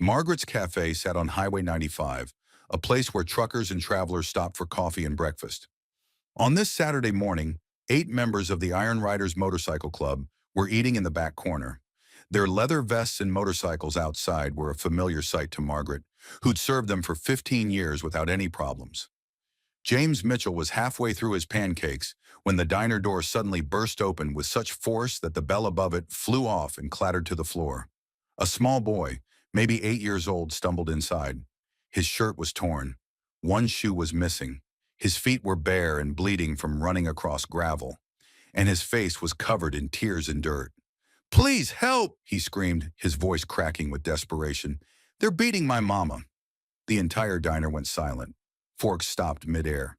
Margaret's Cafe sat on Highway 95, a place where truckers and travelers stopped for coffee and breakfast. On this Saturday morning, 8 members of the Iron Riders Motorcycle Club were eating in the back corner. Their leather vests and motorcycles outside were a familiar sight to Margaret, who'd served them for 15 years without any problems. James Mitchell was halfway through his pancakes when the diner door suddenly burst open with such force that the bell above it flew off and clattered to the floor. A small boy, maybe 8 years old, stumbled inside. His shirt was torn. One shoe was missing. His feet were bare and bleeding from running across gravel, and his face was covered in tears and dirt. "Please help!" he screamed, his voice cracking with desperation. "They're beating my mama." The entire diner went silent. Forks stopped midair.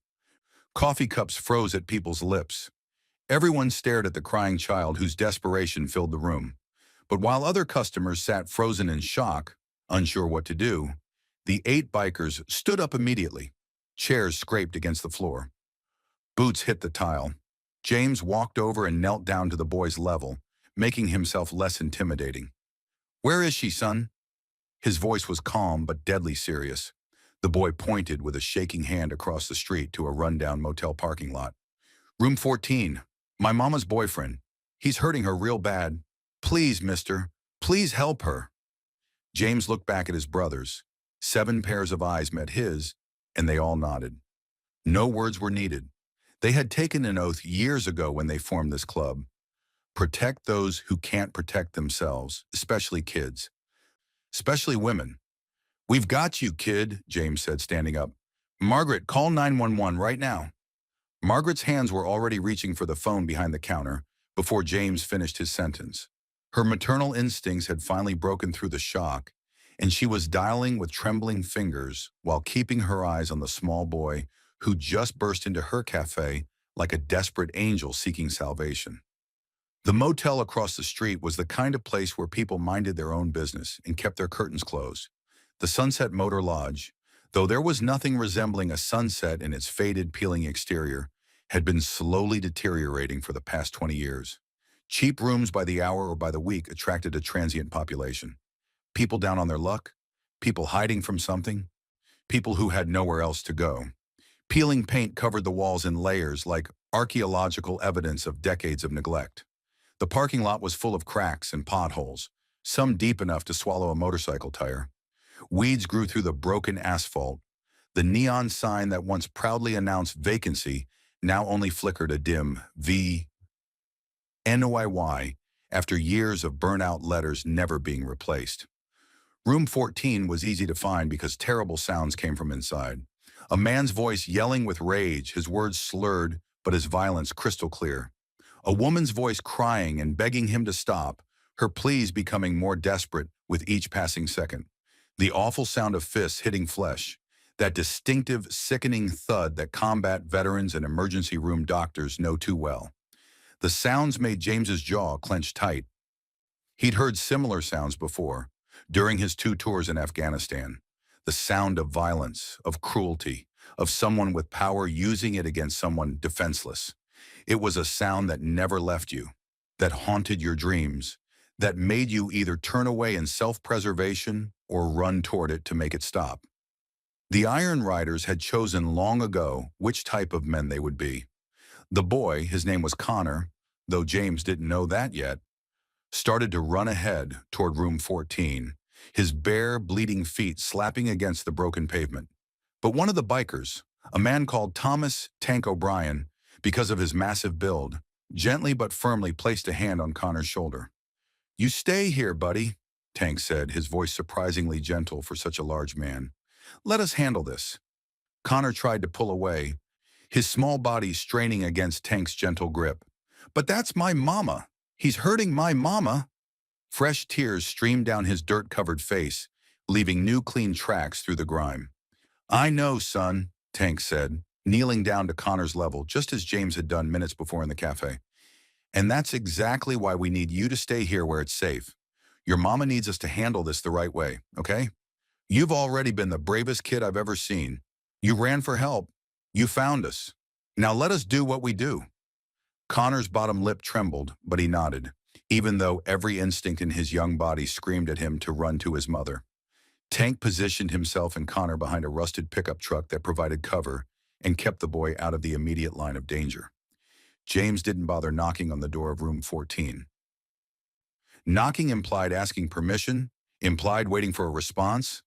Coffee cups froze at people's lips. Everyone stared at the crying child whose desperation filled the room. But while other customers sat frozen in shock, unsure what to do, the 8 bikers stood up immediately. Chairs scraped against the floor. Boots hit the tile. James walked over and knelt down to the boy's level, making himself less intimidating. "Where is she, son?" His voice was calm but deadly serious. The boy pointed with a shaking hand across the street to a rundown motel parking lot. "Room 14. My mama's boyfriend. He's hurting her real bad. Please, mister. Please help her." James looked back at his brothers. 7 pairs of eyes met his, and they all nodded. No words were needed. They had taken an oath years ago when they formed this club. Protect those who can't protect themselves, especially kids. Especially women. "We've got you, kid," James said, standing up. "Margaret, call 911 right now." Margaret's hands were already reaching for the phone behind the counter before James finished his sentence. Her maternal instincts had finally broken through the shock, and she was dialing with trembling fingers while keeping her eyes on the small boy who just burst into her cafe like a desperate angel seeking salvation. The motel across the street was the kind of place where people minded their own business and kept their curtains closed. The Sunset Motor Lodge, though there was nothing resembling a sunset in its faded, peeling exterior, had been slowly deteriorating for the past 20 years. Cheap rooms by the hour or by the week attracted a transient population. People down on their luck, people hiding from something, people who had nowhere else to go. Peeling paint covered the walls in layers like archaeological evidence of decades of neglect. The parking lot was full of cracks and potholes, some deep enough to swallow a motorcycle tire. Weeds grew through the broken asphalt. The neon sign that once proudly announced vacancy now only flickered a dim VNOIY after years of burnout letters never being replaced. Room 14 was easy to find because terrible sounds came from inside. A man's voice yelling with rage, his words slurred, but his violence crystal clear. A woman's voice crying and begging him to stop, her pleas becoming more desperate with each passing second. The awful sound of fists hitting flesh, that distinctive, sickening thud that combat veterans and emergency room doctors know too well. The sounds made James's jaw clench tight. He'd heard similar sounds before, during his 2 tours in Afghanistan. The sound of violence, of cruelty, of someone with power using it against someone defenseless. It was a sound that never left you, that haunted your dreams, that made you either turn away in self-preservation or run toward it to make it stop. The Iron Riders had chosen long ago which type of men they would be. The boy, his name was Connor, though James didn't know that yet, started to run ahead toward room 14, his bare, bleeding feet slapping against the broken pavement. But one of the bikers, a man called Thomas "Tank" O'Brien, because of his massive build, gently but firmly placed a hand on Connor's shoulder. "You stay here, buddy," Tank said, his voice surprisingly gentle for such a large man. "Let us handle this." Connor tried to pull away, his small body straining against Tank's gentle grip. "But that's my mama. He's hurting my mama." Fresh tears streamed down his dirt-covered face, leaving new clean tracks through the grime. "I know, son," Tank said, kneeling down to Connor's level just as James had done minutes before in the cafe. "And that's exactly why we need you to stay here where it's safe. Your mama needs us to handle this the right way, okay? You've already been the bravest kid I've ever seen. You ran for help. You found us. Now let us do what we do." Connor's bottom lip trembled, but he nodded, even though every instinct in his young body screamed at him to run to his mother. Tank positioned himself and Connor behind a rusted pickup truck that provided cover and kept the boy out of the immediate line of danger. James didn't bother knocking on the door of room 14. Knocking implied asking permission, implied waiting for a response,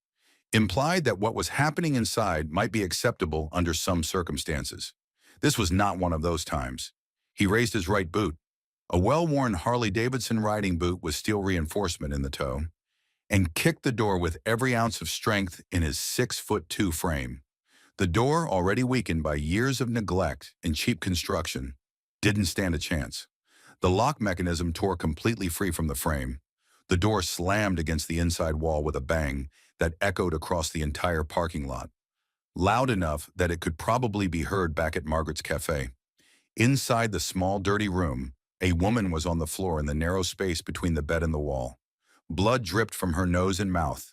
implied that what was happening inside might be acceptable under some circumstances. This was not one of those times. He raised his right boot, a well-worn Harley-Davidson riding boot with steel reinforcement in the toe, and kicked the door with every ounce of strength in his 6'2" frame. The door, already weakened by years of neglect and cheap construction, didn't stand a chance. The lock mechanism tore completely free from the frame. The door slammed against the inside wall with a bang that echoed across the entire parking lot, loud enough that it could probably be heard back at Margaret's Cafe. Inside the small, dirty room, a woman was on the floor in the narrow space between the bed and the wall. Blood dripped from her nose and mouth,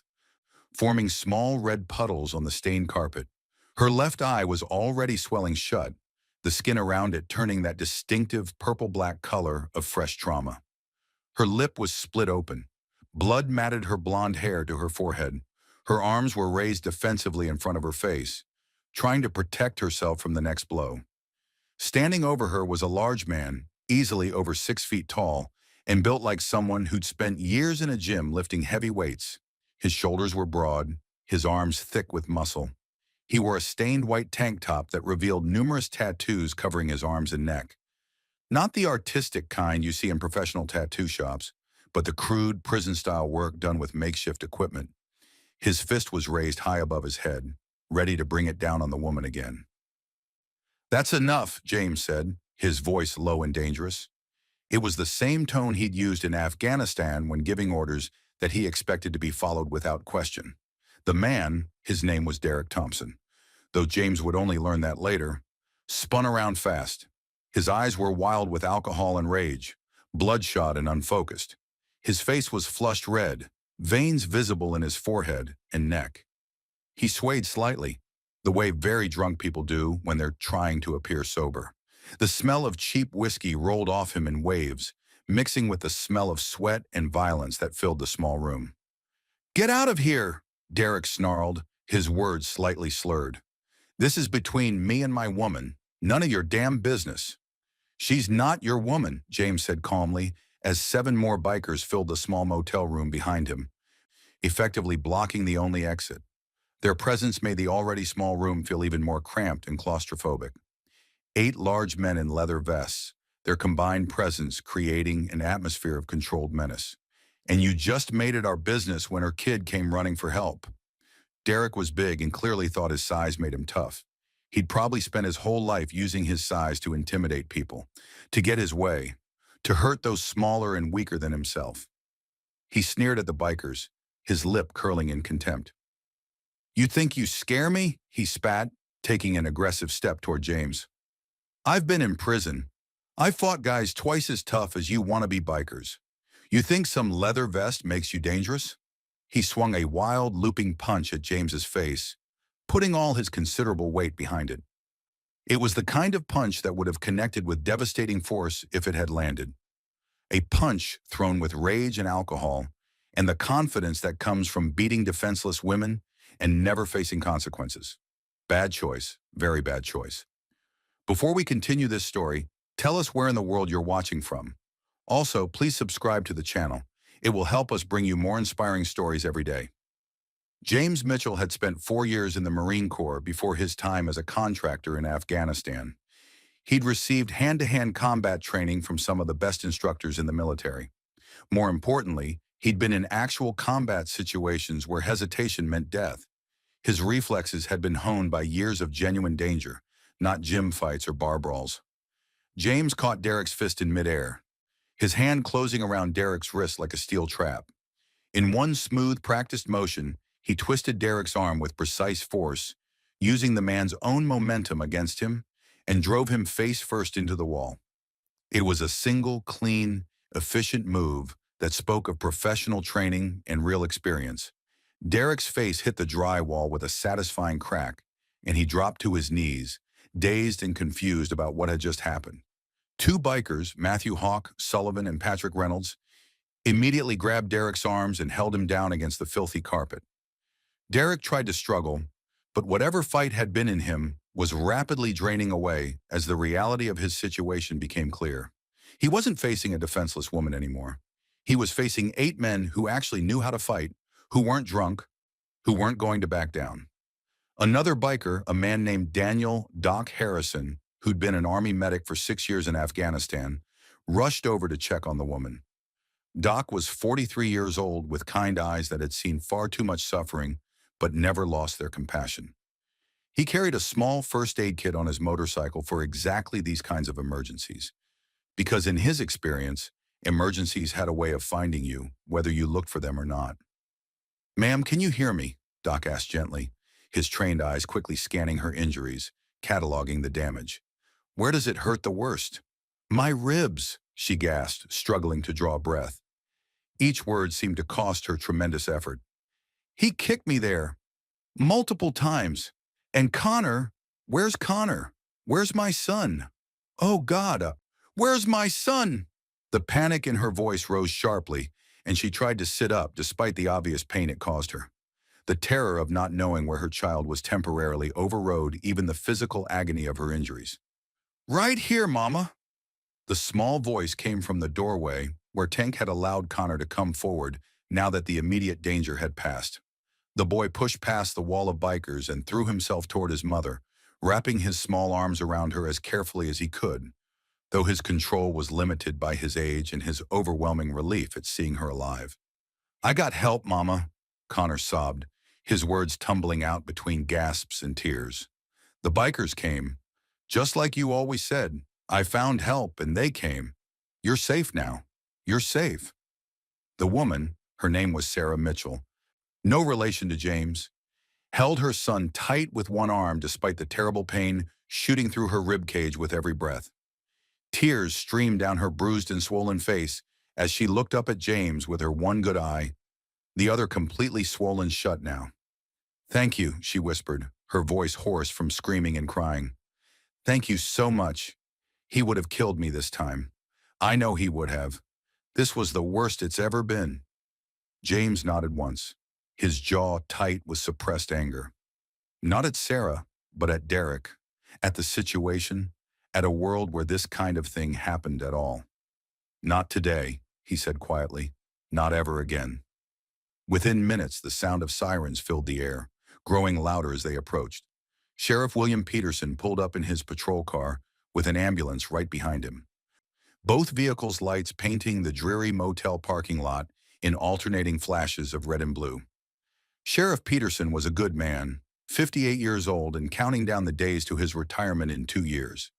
forming small red puddles on the stained carpet. Her left eye was already swelling shut, the skin around it turning that distinctive purple-black color of fresh trauma. Her lip was split open. Blood matted her blonde hair to her forehead. Her arms were raised defensively in front of her face, trying to protect herself from the next blow. Standing over her was a large man, easily over 6 feet tall, and built like someone who'd spent years in a gym lifting heavy weights. His shoulders were broad, his arms thick with muscle. He wore a stained white tank top that revealed numerous tattoos covering his arms and neck. Not the artistic kind you see in professional tattoo shops, but the crude, prison-style work done with makeshift equipment. His fist was raised high above his head, ready to bring it down on the woman again. "That's enough," James said, his voice low and dangerous. It was the same tone he'd used in Afghanistan when giving orders that he expected to be followed without question. The man, his name was Derek Thompson, though James would only learn that later, spun around fast. His eyes were wild with alcohol and rage, bloodshot and unfocused. His face was flushed red, veins visible in his forehead and neck. He swayed slightly, the way very drunk people do when they're trying to appear sober. The smell of cheap whiskey rolled off him in waves, mixing with the smell of sweat and violence that filled the small room. "Get out of here!" Derek snarled, his words slightly slurred. "This is between me and my woman. None of your damn business." "She's not your woman," James said calmly, as 7 more bikers filled the small motel room behind him, effectively blocking the only exit. Their presence made the already small room feel even more cramped and claustrophobic. 8 large men in leather vests, their combined presence creating an atmosphere of controlled menace. "And you just made it our business when her kid came running for help." Derek was big and clearly thought his size made him tough. He'd probably spent his whole life using his size to intimidate people, to get his way, to hurt those smaller and weaker than himself. He sneered at the bikers, his lip curling in contempt. "You think you scare me?" he spat, taking an aggressive step toward James. "I've been in prison. I fought guys twice as tough as you wannabe bikers. You think some leather vest makes you dangerous?" He swung a wild, looping punch at James's face, putting all his considerable weight behind it. It was the kind of punch that would have connected with devastating force if it had landed. A punch thrown with rage and alcohol, and the confidence that comes from beating defenseless women and never facing consequences. Bad choice, very bad choice. Before we continue this story, tell us where in the world you're watching from. Also, please subscribe to the channel. It will help us bring you more inspiring stories every day. James Mitchell had spent 4 years in the Marine Corps before his time as a contractor in Afghanistan. He'd received hand-to-hand combat training from some of the best instructors in the military. More importantly, he'd been in actual combat situations where hesitation meant death. His reflexes had been honed by years of genuine danger, not gym fights or bar brawls. James caught Derek's fist in midair, his hand closing around Derek's wrist like a steel trap. In one smooth, practiced motion, he twisted Derek's arm with precise force, using the man's own momentum against him, and drove him face first into the wall. It was a single, clean, efficient move that spoke of professional training and real experience. Derek's face hit the drywall with a satisfying crack, and he dropped to his knees, dazed and confused about what had just happened. 2 bikers, Matthew Hawk, Sullivan, and Patrick Reynolds, immediately grabbed Derek's arms and held him down against the filthy carpet. Derek tried to struggle, but whatever fight had been in him was rapidly draining away as the reality of his situation became clear. He wasn't facing a defenseless woman anymore. He was facing 8 men who actually knew how to fight, who weren't drunk, who weren't going to back down. Another biker, a man named Daniel Doc Harrison, who'd been an Army medic for 6 years in Afghanistan, rushed over to check on the woman. Doc was 43 years old with kind eyes that had seen far too much suffering but never lost their compassion. He carried a small first aid kit on his motorcycle for exactly these kinds of emergencies, because in his experience, emergencies had a way of finding you, whether you looked for them or not. "Ma'am, can you hear me?" Doc asked gently, his trained eyes quickly scanning her injuries, cataloging the damage. "Where does it hurt the worst?" "My ribs," she gasped, struggling to draw breath. Each word seemed to cost her tremendous effort. "He kicked me there, multiple times. And Connor, where's Connor? Where's my son? Oh God, where's my son?" The panic in her voice rose sharply, and she tried to sit up despite the obvious pain it caused her. The terror of not knowing where her child was temporarily overrode even the physical agony of her injuries. "Right here, Mama." The small voice came from the doorway where Tank had allowed Connor to come forward now that the immediate danger had passed. The boy pushed past the wall of bikers and threw himself toward his mother, wrapping his small arms around her as carefully as he could, though his control was limited by his age and his overwhelming relief at seeing her alive. "I got help, Mama," Connor sobbed, his words tumbling out between gasps and tears. "The bikers came. Just like you always said. I found help and they came. You're safe now. You're safe." The woman, her name was Sarah Mitchell, no relation to James, held her son tight with one arm despite the terrible pain shooting through her ribcage with every breath. Tears streamed down her bruised and swollen face as she looked up at James with her one good eye, the other completely swollen shut now. "Thank you," she whispered, her voice hoarse from screaming and crying. "Thank you so much. He would have killed me this time. I know he would have. This was the worst it's ever been." James nodded once, his jaw tight with suppressed anger. Not at Sarah, but at Derek, at the situation, at a world where this kind of thing happened at all. "Not today," he said quietly. "Not ever again." Within minutes, the sound of sirens filled the air, growing louder as they approached. Sheriff William Peterson pulled up in his patrol car with an ambulance right behind him. Both vehicles' lights painting the dreary motel parking lot in alternating flashes of red and blue. Sheriff Peterson was a good man, 58 years old and counting down the days to his retirement in 2 years.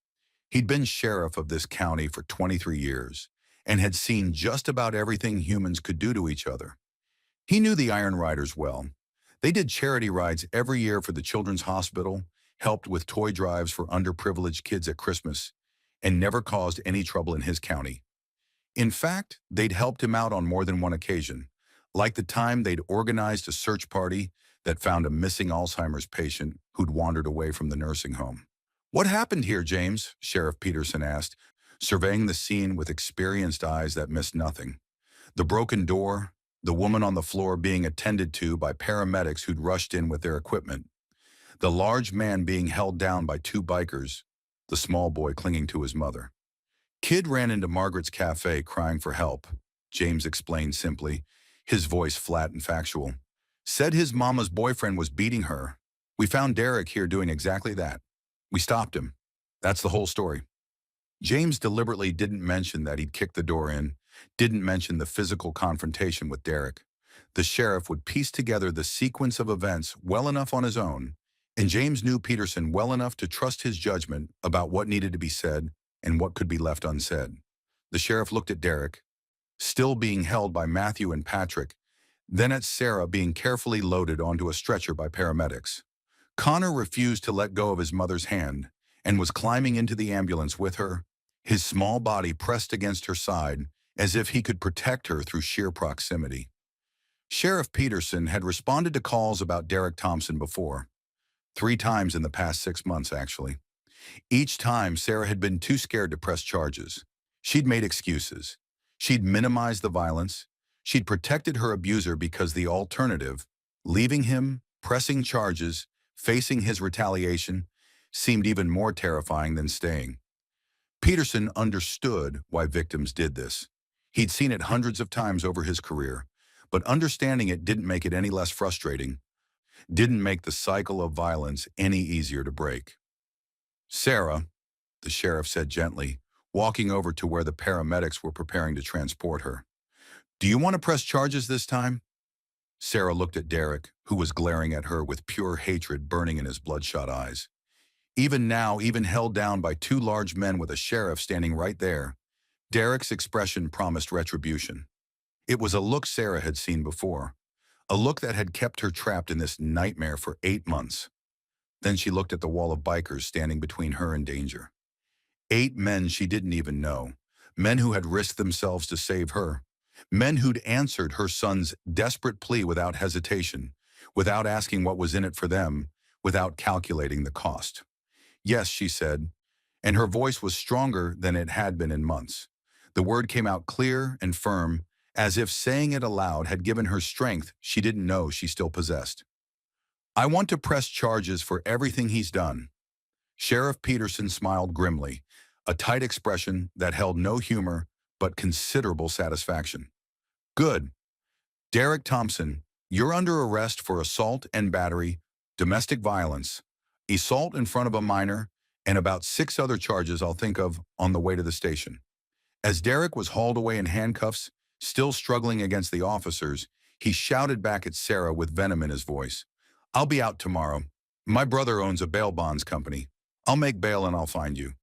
He'd been sheriff of this county for 23 years and had seen just about everything humans could do to each other. He knew the Iron Riders well. They did charity rides every year for the Children's Hospital, helped with toy drives for underprivileged kids at Christmas, and never caused any trouble in his county. In fact, they'd helped him out on more than one occasion, like the time they'd organized a search party that found a missing Alzheimer's patient who'd wandered away from the nursing home. "What happened here, James?" Sheriff Peterson asked, surveying the scene with experienced eyes that missed nothing. The broken door, the woman on the floor being attended to by paramedics who'd rushed in with their equipment, the large man being held down by 2 bikers, the small boy clinging to his mother. "Kid ran into Margaret's cafe crying for help," James explained simply, his voice flat and factual. "Said his mama's boyfriend was beating her. We found Derek here doing exactly that. We stopped him. That's the whole story." James deliberately didn't mention that he'd kicked the door in, didn't mention the physical confrontation with Derek. The sheriff would piece together the sequence of events well enough on his own, and James knew Peterson well enough to trust his judgment about what needed to be said and what could be left unsaid. The sheriff looked at Derek, still being held by Matthew and Patrick, then at Sarah being carefully loaded onto a stretcher by paramedics. Connor refused to let go of his mother's hand and was climbing into the ambulance with her, his small body pressed against her side as if he could protect her through sheer proximity. Sheriff Peterson had responded to calls about Derek Thompson before, 3 times in the past 6 months, actually. Each time, Sarah had been too scared to press charges. She'd made excuses. She'd minimized the violence. She'd protected her abuser because the alternative, leaving him, Pressing charges, facing his retaliation, seemed even more terrifying than staying. Peterson understood why victims did this. He'd seen it hundreds of times over his career, but understanding it didn't make it any less frustrating, didn't make the cycle of violence any easier to break. "Sarah," the sheriff said gently, walking over to where the paramedics were preparing to transport her. "Do you want to press charges this time?" Sarah looked at Derek, who was glaring at her with pure hatred burning in his bloodshot eyes. Even now, even held down by two large men with a sheriff standing right there, Derek's expression promised retribution. It was a look Sarah had seen before, a look that had kept her trapped in this nightmare for 8 months. Then she looked at the wall of bikers standing between her and danger. 8 men she didn't even know, men who had risked themselves to save her, men who'd answered her son's desperate plea without hesitation, without asking what was in it for them, without calculating the cost. "Yes," she said, and her voice was stronger than it had been in months. The word came out clear and firm, as if saying it aloud had given her strength she didn't know she still possessed. "I want to press charges for everything he's done." Sheriff Peterson smiled grimly, a tight expression that held no humor but considerable satisfaction. "Good. Derek Thompson, you're under arrest for assault and battery, domestic violence, assault in front of a minor, and about 6 other charges I'll think of on the way to the station." As Derek was hauled away in handcuffs, still struggling against the officers, he shouted back at Sarah with venom in his voice. "I'll be out tomorrow. My brother owns a bail bonds company. I'll make bail and I'll find you.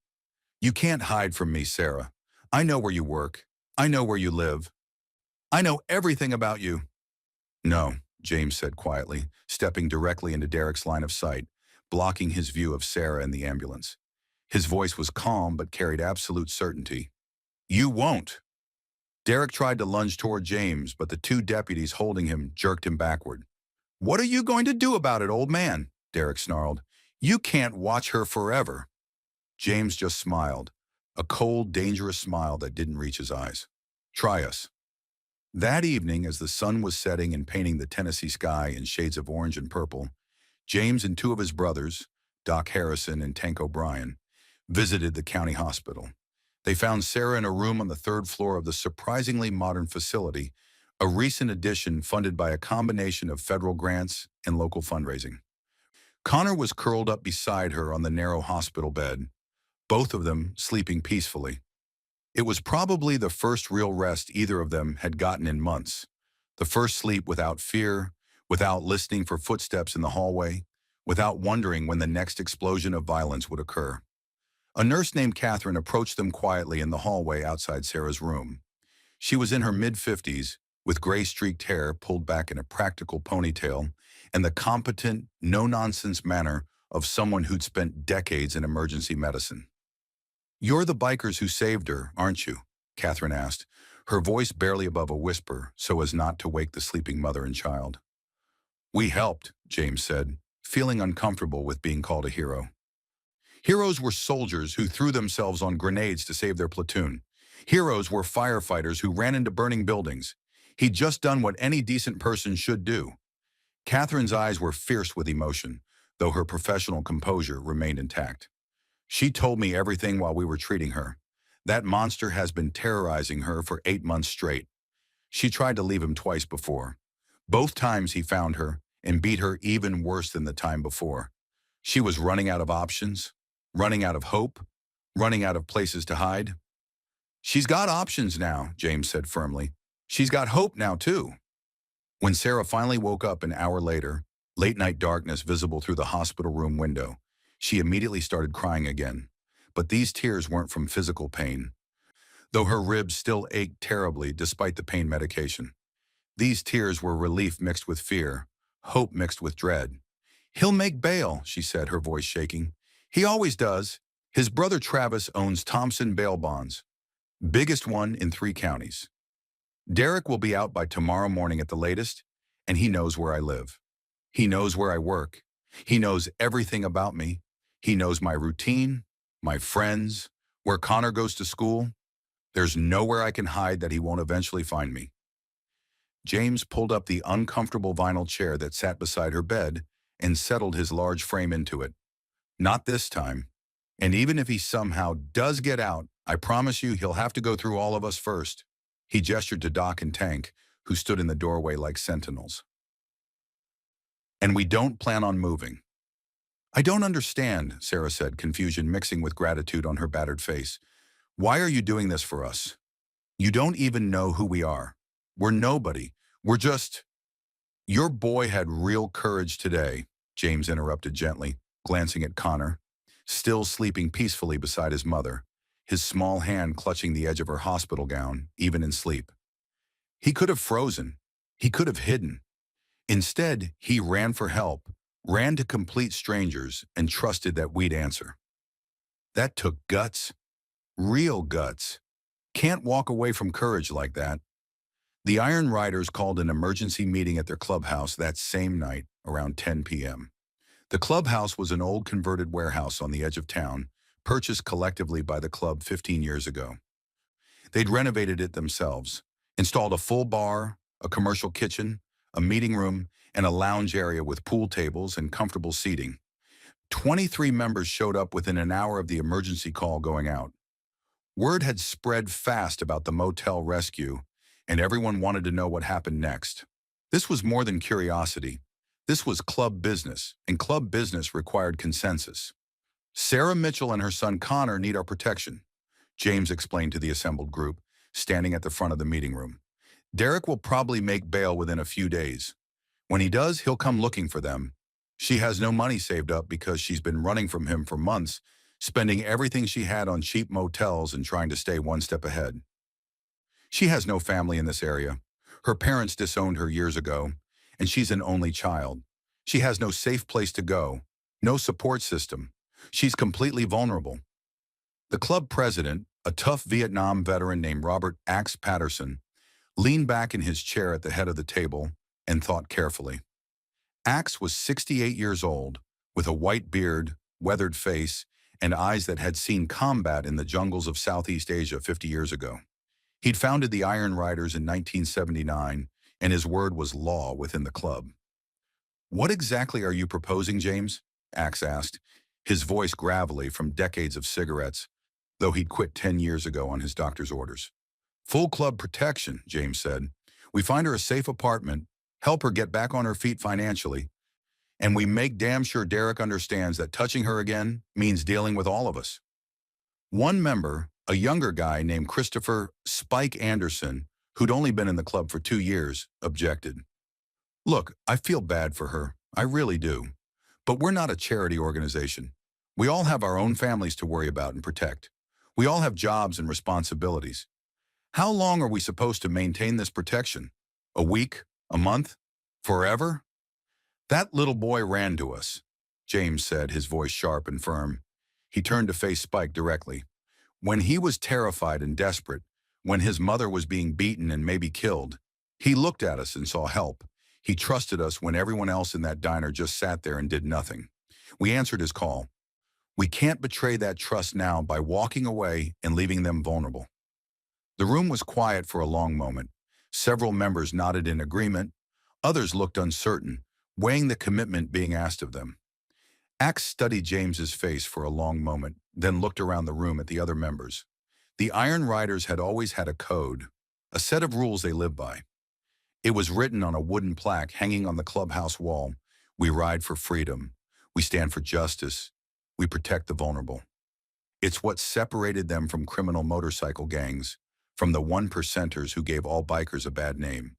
You can't hide from me, Sarah. I know where you work. I know where you live. I know everything about you." "No," James said quietly, stepping directly into Derek's line of sight, blocking his view of Sarah and the ambulance. His voice was calm but carried absolute certainty. "You won't." Derek tried to lunge toward James, but the 2 deputies holding him jerked him backward. "What are you going to do about it, old man?" Derek snarled. "You can't watch her forever." James just smiled, a cold, dangerous smile that didn't reach his eyes. "Try us." That evening, as the sun was setting and painting the Tennessee sky in shades of orange and purple, James and 2 of his brothers, Doc Harrison and Tank O'Brien, visited the county hospital. They found Sarah in a room on the 3rd floor of the surprisingly modern facility, a recent addition funded by a combination of federal grants and local fundraising. Connor was curled up beside her on the narrow hospital bed, both of them sleeping peacefully. It was probably the first real rest either of them had gotten in months, the first sleep without fear, without listening for footsteps in the hallway, without wondering when the next explosion of violence would occur. A nurse named Catherine approached them quietly in the hallway outside Sarah's room. She was in her mid-50s, with gray-streaked hair pulled back in a practical ponytail, and the competent, no-nonsense manner of someone who'd spent decades in emergency medicine. "You're the bikers who saved her, aren't you?" Catherine asked, her voice barely above a whisper so as not to wake the sleeping mother and child. "We helped," James said, feeling uncomfortable with being called a hero. Heroes were soldiers who threw themselves on grenades to save their platoon. Heroes were firefighters who ran into burning buildings. He'd just done what any decent person should do. Catherine's eyes were fierce with emotion, though her professional composure remained intact. "She told me everything while we were treating her. That monster has been terrorizing her for 8 months straight. She tried to leave him twice before. Both times he found her and beat her even worse than the time before. She was running out of options, running out of hope, running out of places to hide." "She's got options now," James said firmly. "She's got hope now, too." When Sarah finally woke up an hour later, late-night darkness visible through the hospital room window, she immediately started crying again. But these tears weren't from physical pain, though her ribs still ached terribly despite the pain medication. These tears were relief mixed with fear, hope mixed with dread. "He'll make bail," she said, her voice shaking. "He always does. His brother Travis owns Thompson Bail Bonds, biggest one in 3 counties. Derek will be out by tomorrow morning at the latest, and he knows where I live. He knows where I work. He knows everything about me. He knows my routine, my friends, where Connor goes to school. There's nowhere I can hide that he won't eventually find me." James pulled up the uncomfortable vinyl chair that sat beside her bed and settled his large frame into it. Not this time. And even if he somehow does get out, I promise you he'll have to go through all of us first. He gestured to Doc and Tank, who stood in the doorway like sentinels. And we don't plan on moving. I don't understand, Sarah said, confusion mixing with gratitude on her battered face. Why are you doing this for us? You don't even know who we are. We're nobody. We're just... Your boy had real courage today, James interrupted gently, glancing at Connor, still sleeping peacefully beside his mother, his small hand clutching the edge of her hospital gown, even in sleep. He could have frozen. He could have hidden. Instead, he ran for help, ran to complete strangers, and trusted that we'd answer. That took guts. Real guts. Can't walk away from courage like that. The Iron Riders called an emergency meeting at their clubhouse that same night, around 10 p.m. The clubhouse was an old converted warehouse on the edge of town, purchased collectively by the club 15 years ago. They'd renovated it themselves, installed a full bar, a commercial kitchen, a meeting room, and a lounge area with pool tables and comfortable seating. 23 members showed up within an hour of the emergency call going out. Word had spread fast about the motel rescue, and everyone wanted to know what happened next. This was more than curiosity. This was club business, and club business required consensus. Sarah Mitchell and her son Connor need our protection, James explained to the assembled group, standing at the front of the meeting room. Derek will probably make bail within a few days. When he does, he'll come looking for them. She has no money saved up because she's been running from him for months, spending everything she had on cheap motels and trying to stay one step ahead. She has no family in this area. Her parents disowned her years ago, and she's an only child. She has no safe place to go, no support system. She's completely vulnerable. The club president, a tough Vietnam veteran named Robert Axe Patterson, leaned back in his chair at the head of the table and thought carefully. Axe was 68 years old, with a white beard, weathered face, and eyes that had seen combat in the jungles of Southeast Asia 50 years ago. He'd founded the Iron Riders in 1979, and his word was law within the club. What exactly are you proposing, James? Axe asked, his voice gravelly from decades of cigarettes, though he'd quit 10 years ago on his doctor's orders. Full club protection, James said. We find her a safe apartment, help her get back on her feet financially, and we make damn sure Derek understands that touching her again means dealing with all of us. One member, a younger guy named Christopher Spike Anderson, who'd only been in the club for 2 years, objected. Look, I feel bad for her. I really do. But we're not a charity organization. We all have our own families to worry about and protect. We all have jobs and responsibilities. How long are we supposed to maintain this protection? A week? A month? Forever? That little boy ran to us, James said, his voice sharp and firm. He turned to face Spike directly. When he was terrified and desperate, when his mother was being beaten and maybe killed, he looked at us and saw help. He trusted us when everyone else in that diner just sat there and did nothing. We answered his call. We can't betray that trust now by walking away and leaving them vulnerable. The room was quiet for a long moment. Several members nodded in agreement. Others looked uncertain, weighing the commitment being asked of them. Axe studied James's face for a long moment, then looked around the room at the other members. The Iron Riders had always had a code, a set of rules they lived by. It was written on a wooden plaque hanging on the clubhouse wall. We ride for freedom. We stand for justice. We protect the vulnerable. It's what separated them from criminal motorcycle gangs, from the 1%ers who gave all bikers a bad name.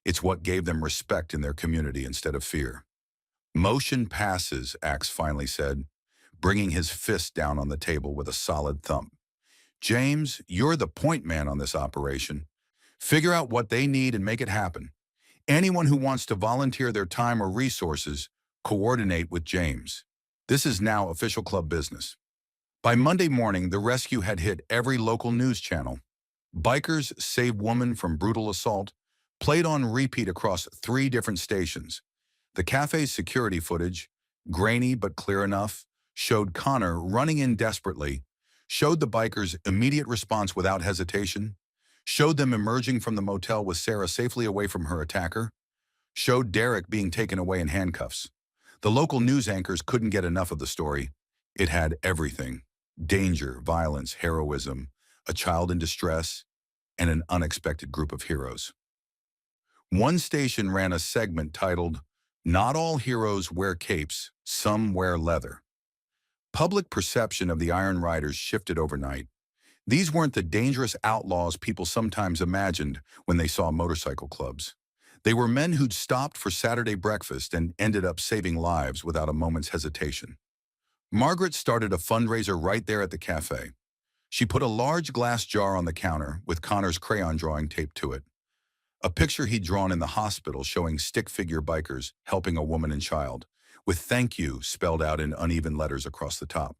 It's what gave them respect in their community instead of fear. Motion passes, Axe finally said, bringing his fist down on the table with a solid thump. James, you're the point man on this operation. Figure out what they need and make it happen. Anyone who wants to volunteer their time or resources, coordinate with James. This is now official club business. By Monday morning, the rescue had hit every local news channel. Bikers Save Woman from Brutal Assault played on repeat across 3 different stations. The cafe's security footage, grainy but clear enough, showed Connor running in desperately, showed the bikers' immediate response without hesitation, showed them emerging from the motel with Sarah safely away from her attacker, showed Derek being taken away in handcuffs. The local news anchors couldn't get enough of the story. It had everything: danger, violence, heroism, a child in distress, and an unexpected group of heroes. One station ran a segment titled, "Not All Heroes Wear Capes, Some Wear Leather." Public perception of the Iron Riders shifted overnight. These weren't the dangerous outlaws people sometimes imagined when they saw motorcycle clubs. They were men who'd stopped for Saturday breakfast and ended up saving lives without a moment's hesitation. Margaret started a fundraiser right there at the cafe. She put a large glass jar on the counter with Connor's crayon drawing taped to it. A picture he'd drawn in the hospital showing stick figure bikers helping a woman and child, with "thank you" spelled out in uneven letters across the top.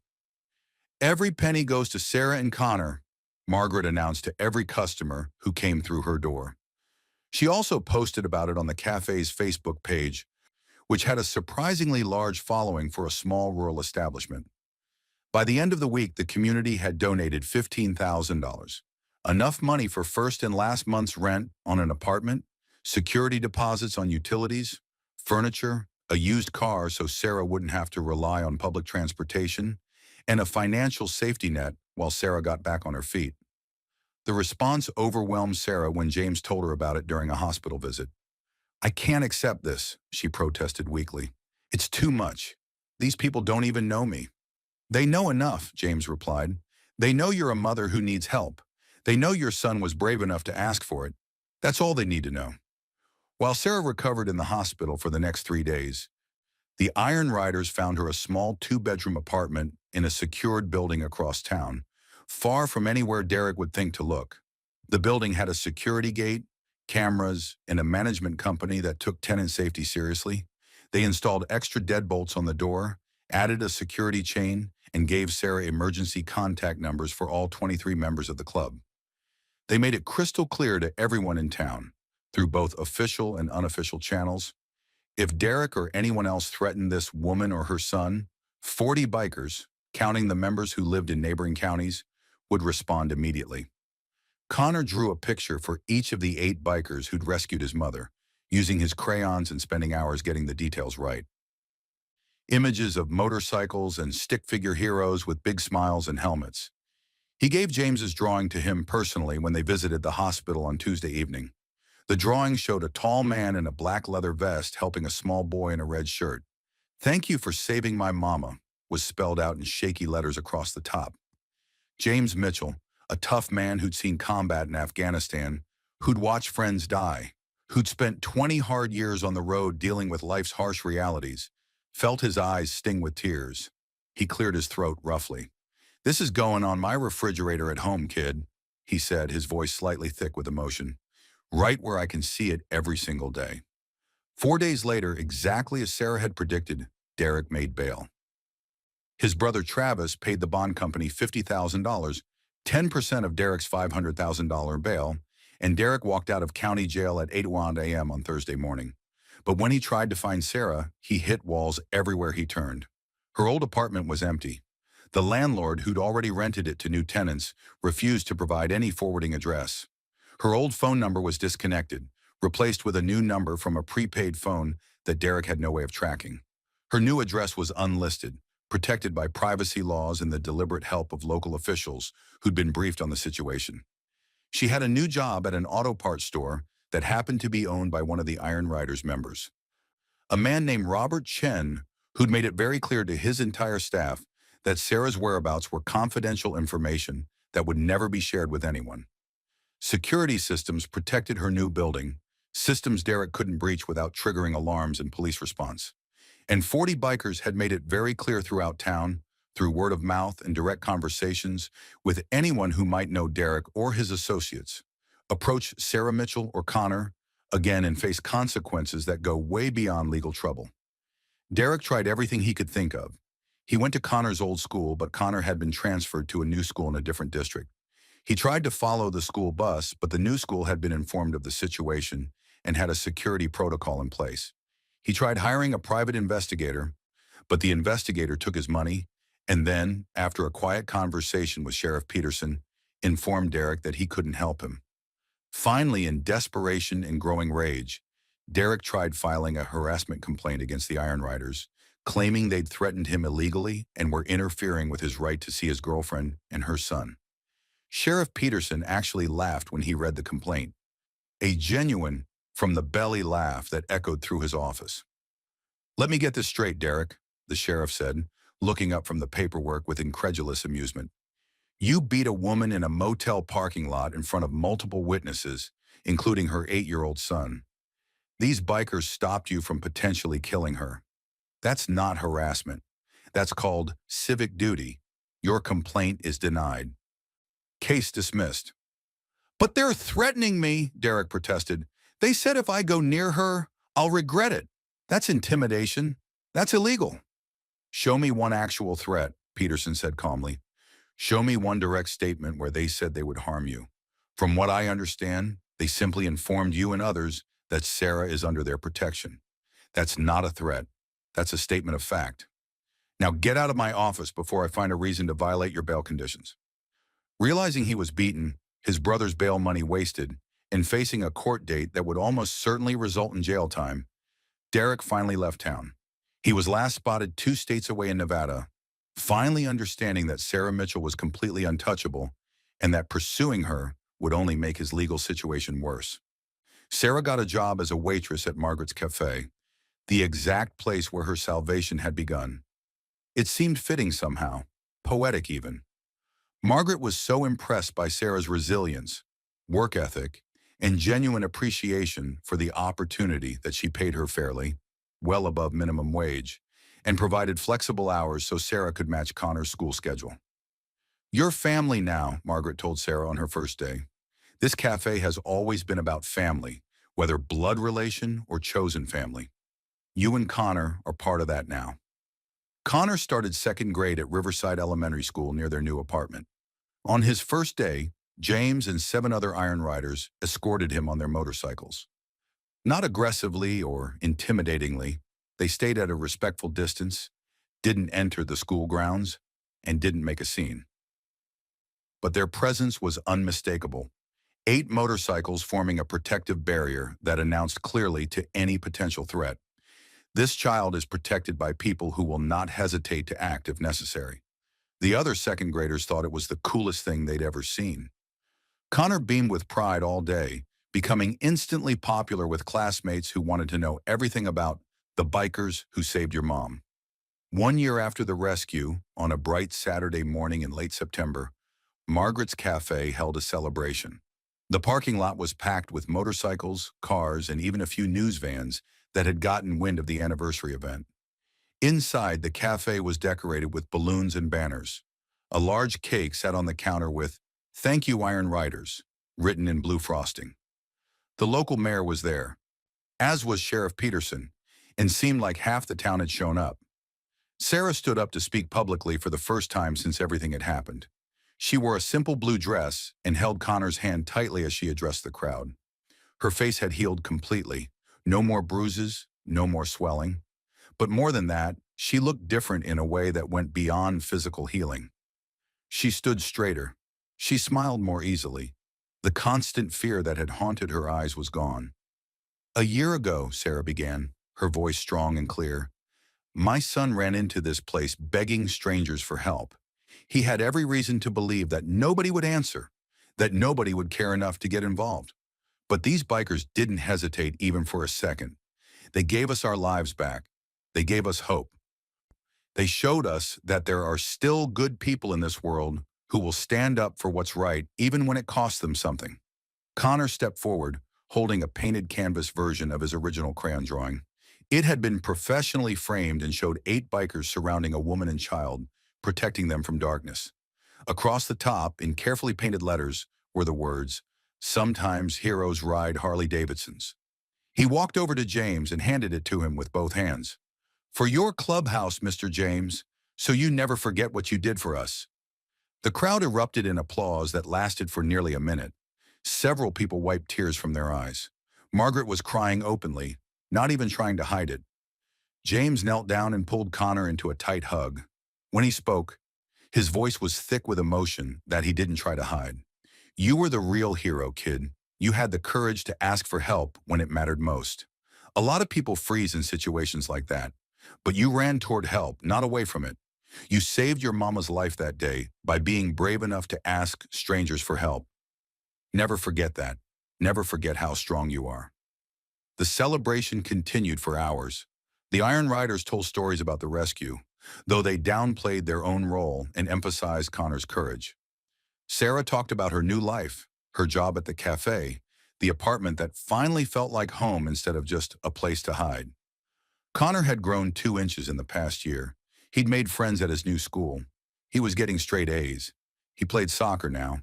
"Every penny goes to Sarah and Connor," Margaret announced to every customer who came through her door. She also posted about it on the cafe's Facebook page, which had a surprisingly large following for a small rural establishment. By the end of the week, the community had donated $15,000, enough money for first and last month's rent on an apartment, security deposits on utilities, furniture, a used car so Sarah wouldn't have to rely on public transportation, and a financial safety net while Sarah got back on her feet. The response overwhelmed Sarah when James told her about it during a hospital visit. "I can't accept this," she protested weakly. "It's too much. These people don't even know me." "They know enough," James replied. "They know you're a mother who needs help. They know your son was brave enough to ask for it. That's all they need to know." While Sarah recovered in the hospital for the next 3 days, the Iron Riders found her a small 2-bedroom apartment in a secured building across town, far from anywhere Derek would think to look. The building had a security gate, cameras, and a management company that took tenant safety seriously. They installed extra deadbolts on the door, added a security chain, and gave Sarah emergency contact numbers for all 23 members of the club. They made it crystal clear to everyone in town, through both official and unofficial channels, if Derek or anyone else threatened this woman or her son, 40 bikers, counting the members who lived in neighboring counties, would respond immediately. Connor drew a picture for each of the 8 bikers who'd rescued his mother, using his crayons and spending hours getting the details right. Images of motorcycles and stick figure heroes with big smiles and helmets. He gave James's drawing to him personally when they visited the hospital on Tuesday evening. The drawing showed a tall man in a black leather vest helping a small boy in a red shirt. "Thank you for saving my mama," was spelled out in shaky letters across the top. James Mitchell, a tough man who'd seen combat in Afghanistan, who'd watched friends die, who'd spent 20 hard years on the road dealing with life's harsh realities, felt his eyes sting with tears. He cleared his throat roughly. "This is going on my refrigerator at home, kid," he said, his voice slightly thick with emotion. "Right where I can see it every single day." 4 days later, exactly as Sarah had predicted, Derek made bail. His brother Travis paid the bond company $50,000, 10% of Derek's $500,000 bail, and Derek walked out of county jail at 8:01 a.m. on Thursday morning. But when he tried to find Sarah, he hit walls everywhere he turned. Her old apartment was empty. The landlord, who'd already rented it to new tenants, refused to provide any forwarding address. Her old phone number was disconnected, replaced with a new number from a prepaid phone that Derek had no way of tracking. Her new address was unlisted, protected by privacy laws and the deliberate help of local officials who'd been briefed on the situation. She had a new job at an auto parts store that happened to be owned by one of the Iron Riders members. A man named Robert Chen, who'd made it very clear to his entire staff that Sarah's whereabouts were confidential information that would never be shared with anyone. Security systems protected her new building, systems Derek couldn't breach without triggering alarms and police response. And 40 bikers had made it very clear throughout town, through word of mouth and direct conversations with anyone who might know Derek or his associates. Approach Sarah Mitchell or Connor again and face consequences that go way beyond legal trouble. Derek tried everything he could think of. He went to Connor's old school, but Connor had been transferred to a new school in a different district. He tried to follow the school bus, but the new school had been informed of the situation and had a security protocol in place. He tried hiring a private investigator, but the investigator took his money and then, after a quiet conversation with Sheriff Peterson, informed Derek that he couldn't help him. Finally, in desperation and growing rage, Derek tried filing a harassment complaint against the Iron Riders, claiming they'd threatened him illegally and were interfering with his right to see his girlfriend and her son. Sheriff Peterson actually laughed when he read the complaint, a genuine, from-the-belly laugh that echoed through his office. "Let me get this straight, Derek," the sheriff said, looking up from the paperwork with incredulous amusement. "You beat a woman in a motel parking lot in front of multiple witnesses, including her 8-year-old son. These bikers stopped you from potentially killing her. That's not harassment. That's called civic duty. Your complaint is denied. Case dismissed." "But they're threatening me," Derek protested. "They said if I go near her, I'll regret it. That's intimidation. That's illegal." "Show me one actual threat," Peterson said calmly. "Show me one direct statement where they said they would harm you. From what I understand, they simply informed you and others that Sarah is under their protection. That's not a threat. That's a statement of fact. Now get out of my office before I find a reason to violate your bail conditions." Realizing he was beaten, his brother's bail money wasted, and facing a court date that would almost certainly result in jail time, Derek finally left town. He was last spotted 2 states away in Nevada, finally understanding that Sarah Mitchell was completely untouchable and that pursuing her would only make his legal situation worse. Sarah got a job as a waitress at Margaret's Cafe, the exact place where her salvation had begun. It seemed fitting somehow, poetic even. Margaret was so impressed by Sarah's resilience, work ethic, and genuine appreciation for the opportunity that she paid her fairly, well above minimum wage, and provided flexible hours so Sarah could match Connor's school schedule. "You're family now," Margaret told Sarah on her first day. "This cafe has always been about family, whether blood relation or chosen family. You and Connor are part of that now." Connor started 2nd grade at Riverside Elementary School near their new apartment. On his first day, James and 7 other Iron Riders escorted him on their motorcycles. Not aggressively or intimidatingly, they stayed at a respectful distance, didn't enter the school grounds, and didn't make a scene. But their presence was unmistakable. 8 motorcycles forming a protective barrier that announced clearly to any potential threat, "This child is protected by people who will not hesitate to act if necessary." The other 2nd graders thought it was the coolest thing they'd ever seen. Connor beamed with pride all day, becoming instantly popular with classmates who wanted to know everything about the bikers who saved your mom. 1 year after the rescue, on a bright Saturday morning in late September, Margaret's Cafe held a celebration. The parking lot was packed with motorcycles, cars, and even a few news vans that had gotten wind of the anniversary event. Inside, the cafe was decorated with balloons and banners. A large cake sat on the counter with "Thank you, Iron Riders," written in blue frosting. The local mayor was there, as was Sheriff Peterson, and seemed like half the town had shown up. Sarah stood up to speak publicly for the first time since everything had happened. She wore a simple blue dress and held Connor's hand tightly as she addressed the crowd. Her face had healed completely. No more bruises, no more swelling. But more than that, she looked different in a way that went beyond physical healing. She stood straighter. She smiled more easily. The constant fear that had haunted her eyes was gone. "A year ago," Sarah began, her voice strong and clear, "my son ran into this place begging strangers for help. He had every reason to believe that nobody would answer, that nobody would care enough to get involved. But these bikers didn't hesitate even for a second. They gave us our lives back. They gave us hope. They showed us that there are still good people in this world who will stand up for what's right even when it costs them something." Connor stepped forward, holding a painted canvas version of his original crayon drawing. It had been professionally framed and showed 8 bikers surrounding a woman and child, protecting them from darkness. Across the top, in carefully painted letters, were the words, "Sometimes heroes ride Harley-Davidsons." He walked over to James and handed it to him with both hands. "For your clubhouse, Mr. James, so you never forget what you did for us." The crowd erupted in applause that lasted for nearly a minute. Several people wiped tears from their eyes. Margaret was crying openly, not even trying to hide it. James knelt down and pulled Connor into a tight hug. When he spoke, his voice was thick with emotion that he didn't try to hide. "You were the real hero, kid. You had the courage to ask for help when it mattered most. A lot of people freeze in situations like that, but you ran toward help, not away from it. You saved your mama's life that day by being brave enough to ask strangers for help. Never forget that. Never forget how strong you are. The celebration continued for hours. The Iron Riders told stories about the rescue, though they downplayed their own role and emphasized Connor's courage. Sarah talked about her new life, her job at the cafe, the apartment that finally felt like home instead of just a place to hide. Connor had grown 2 inches in the past year. He'd made friends at his new school. He was getting straight A's. He played soccer now.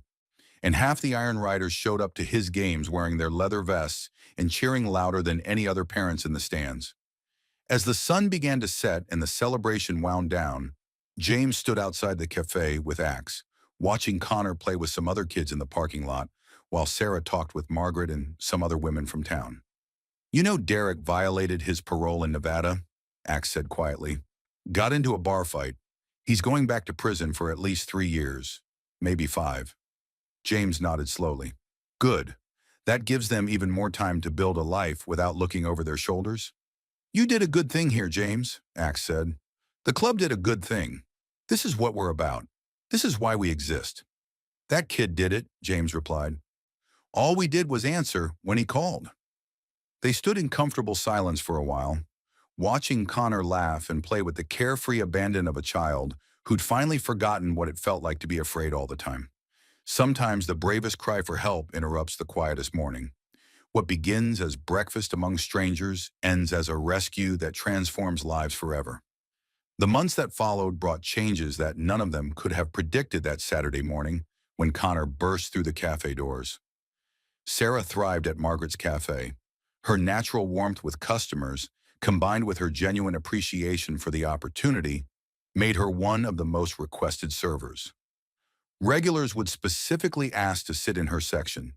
And half the Iron Riders showed up to his games wearing their leather vests and cheering louder than any other parents in the stands. As the sun began to set and the celebration wound down, James stood outside the cafe with Axe, watching Connor play with some other kids in the parking lot, while Sarah talked with Margaret and some other women from town. "You know Derek violated his parole in Nevada," Axe said quietly. "Got into a bar fight. He's going back to prison for at least 3 years, maybe 5. James nodded slowly. "Good. That gives them even more time to build a life without looking over their shoulders." "You did a good thing here, James," Axe said. "The club did a good thing. This is what we're about. This is why we exist." "That kid did it," James replied. "All we did was answer when he called." They stood in comfortable silence for a while, watching Connor laugh and play with the carefree abandon of a child who'd finally forgotten what it felt like to be afraid all the time. Sometimes the bravest cry for help interrupts the quietest morning. What begins as breakfast among strangers ends as a rescue that transforms lives forever. The months that followed brought changes that none of them could have predicted that Saturday morning when Connor burst through the cafe doors. Sarah thrived at Margaret's cafe. Her natural warmth with customers, combined with her genuine appreciation for the opportunity, made her one of the most requested servers. Regulars would specifically ask to sit in her section.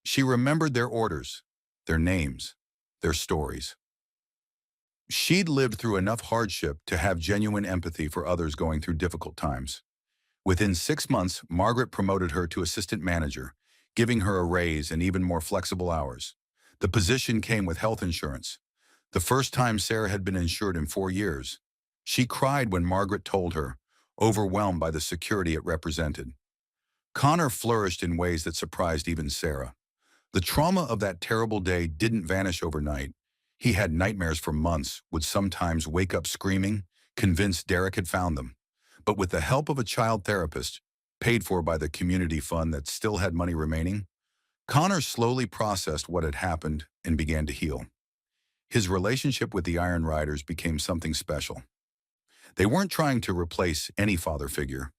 She remembered their orders, their names, their stories. She'd lived through enough hardship to have genuine empathy for others going through difficult times. Within 6 months, Margaret promoted her to assistant manager, giving her a raise and even more flexible hours. The position came with health insurance, the first time Sarah had been insured in 4 years. She cried when Margaret told her, overwhelmed by the security it represented. Connor flourished in ways that surprised even Sarah. The trauma of that terrible day didn't vanish overnight. He had nightmares for months, would sometimes wake up screaming, convinced Derek had found them. But with the help of a child therapist, paid for by the community fund that still had money remaining, Connor slowly processed what had happened and began to heal. His relationship with the Iron Riders became something special. They weren't trying to replace any father figure.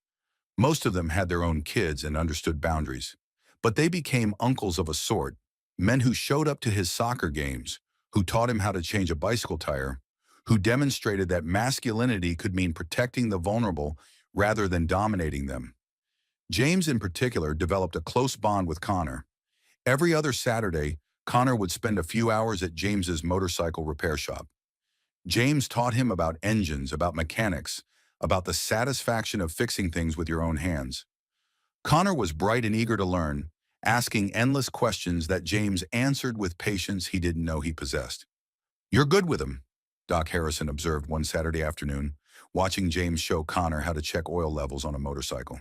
Most of them had their own kids and understood boundaries. But they became uncles of a sort, men who showed up to his soccer games, who taught him how to change a bicycle tire, who demonstrated that masculinity could mean protecting the vulnerable rather than dominating them. James, in particular, developed a close bond with Connor. Every other Saturday, Connor would spend a few hours at James's motorcycle repair shop. James taught him about engines, about mechanics, about the satisfaction of fixing things with your own hands. Connor was bright and eager to learn, asking endless questions that James answered with patience he didn't know he possessed. "You're good with him," Doc Harrison observed one Saturday afternoon, watching James show Connor how to check oil levels on a motorcycle.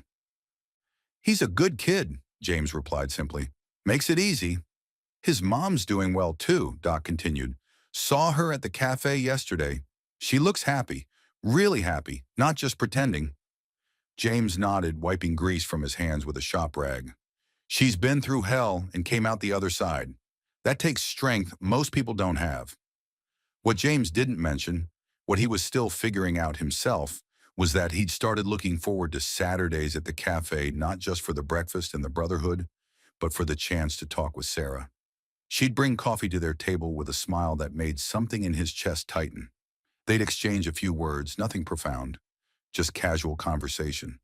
"He's a good kid," James replied simply. "Makes it easy." "His mom's doing well too," Doc continued. "Saw her at the cafe yesterday. She looks happy, really happy, not just pretending." James nodded, wiping grease from his hands with a shop rag. "She's been through hell and came out the other side. That takes strength most people don't have." What James didn't mention, what he was still figuring out himself, was that he'd started looking forward to Saturdays at the cafe not just for the breakfast and the brotherhood, but for the chance to talk with Sarah. She'd bring coffee to their table with a smile that made something in his chest tighten. They'd exchange a few words, nothing profound, just casual conversation.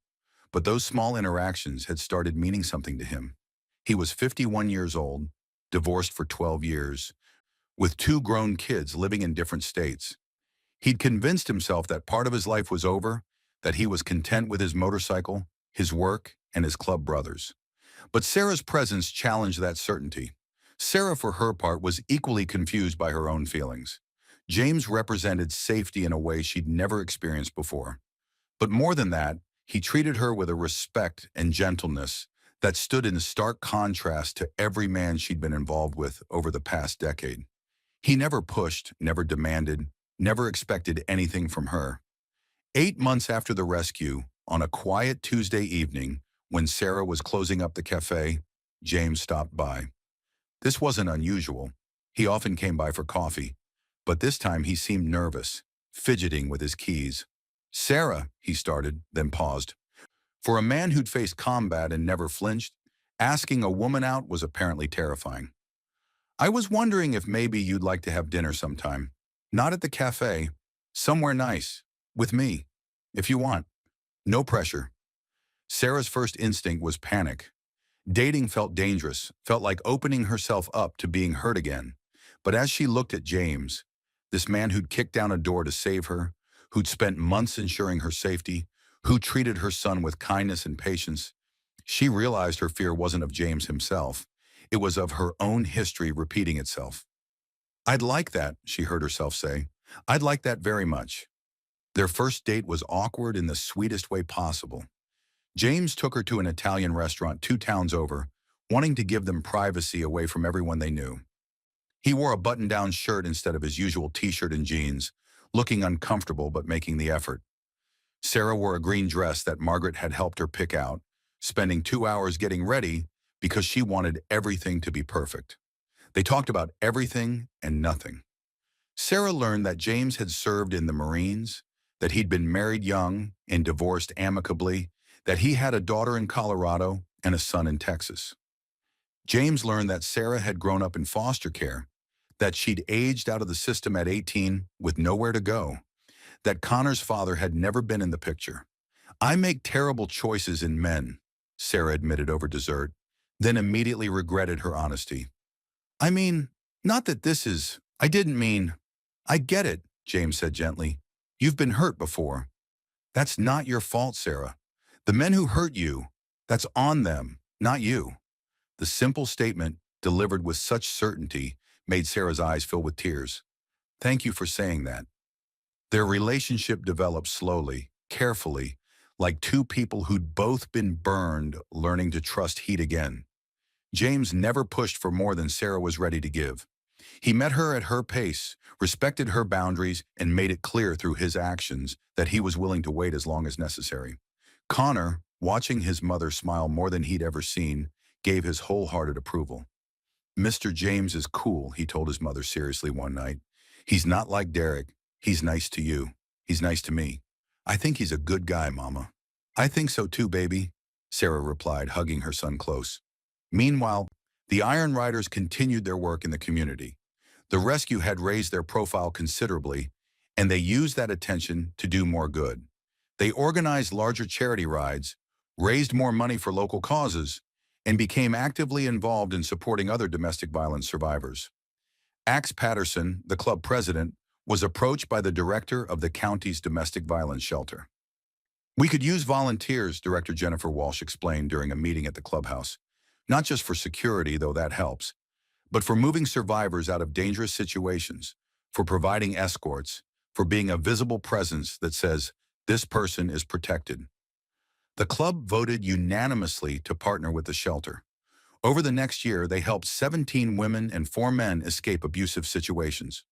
But those small interactions had started meaning something to him. He was 51 years old, divorced for 12 years, with 2 grown kids living in different states. He'd convinced himself that part of his life was over, that he was content with his motorcycle, his work, and his club brothers. But Sarah's presence challenged that certainty. Sarah, for her part, was equally confused by her own feelings. James represented safety in a way she'd never experienced before. But more than that, he treated her with a respect and gentleness that stood in stark contrast to every man she'd been involved with over the past decade. He never pushed, never demanded, never expected anything from her. 8 months after the rescue, on a quiet Tuesday evening, when Sarah was closing up the cafe, James stopped by. This wasn't unusual. He often came by for coffee, but this time he seemed nervous, fidgeting with his keys. "Sarah," he started, then paused. For a man who'd faced combat and never flinched, asking a woman out was apparently terrifying. "I was wondering if maybe you'd like to have dinner sometime. Not at the cafe. Somewhere nice. With me. If you want. No pressure." Sarah's first instinct was panic. Dating felt dangerous, felt like opening herself up to being hurt again. But as she looked at James, this man who'd kicked down a door to save her, who'd spent months ensuring her safety, who treated her son with kindness and patience, she realized her fear wasn't of James himself. It was of her own history repeating itself. "I'd like that," she heard herself say. "I'd like that very much." Their first date was awkward in the sweetest way possible. James took her to an Italian restaurant 2 towns over, wanting to give them privacy away from everyone they knew. He wore a button-down shirt instead of his usual t-shirt and jeans, looking uncomfortable but making the effort. Sarah wore a green dress that Margaret had helped her pick out, spending 2 hours getting ready because she wanted everything to be perfect. They talked about everything and nothing. Sarah learned that James had served in the Marines, that he'd been married young and divorced amicably, that he had a daughter in Colorado and a son in Texas. James learned that Sarah had grown up in foster care, that she'd aged out of the system at 18 with nowhere to go, that Connor's father had never been in the picture. "I make terrible choices in men," Sarah admitted over dessert, then immediately regretted her honesty. "I mean, not that I didn't mean." "I get it," James said gently. "You've been hurt before. That's not your fault, Sarah. The men who hurt you, that's on them, not you." The simple statement, delivered with such certainty, made Sarah's eyes fill with tears. "Thank you for saying that." Their relationship developed slowly, carefully, like two people who'd both been burned learning to trust heat again. James never pushed for more than Sarah was ready to give. He met her at her pace, respected her boundaries, and made it clear through his actions that he was willing to wait as long as necessary. Connor, watching his mother smile more than he'd ever seen, gave his wholehearted approval. "Mr. James is cool," he told his mother seriously one night. "He's not like Derek. He's nice to you. He's nice to me. I think he's a good guy, Mama." "I think so too, baby," Sarah replied, hugging her son close. Meanwhile, the Iron Riders continued their work in the community. The rescue had raised their profile considerably, and they used that attention to do more good. They organized larger charity rides, raised more money for local causes, and became actively involved in supporting other domestic violence survivors. Axe Patterson, the club president, was approached by the director of the county's domestic violence shelter. "We could use volunteers," Director Jennifer Walsh explained during a meeting at the clubhouse. "Not just for security, though that helps, but for moving survivors out of dangerous situations, for providing escorts, for being a visible presence that says, 'This person is protected.'" The club voted unanimously to partner with the shelter. Over the next year, they helped 17 women and 4 men escape abusive situations.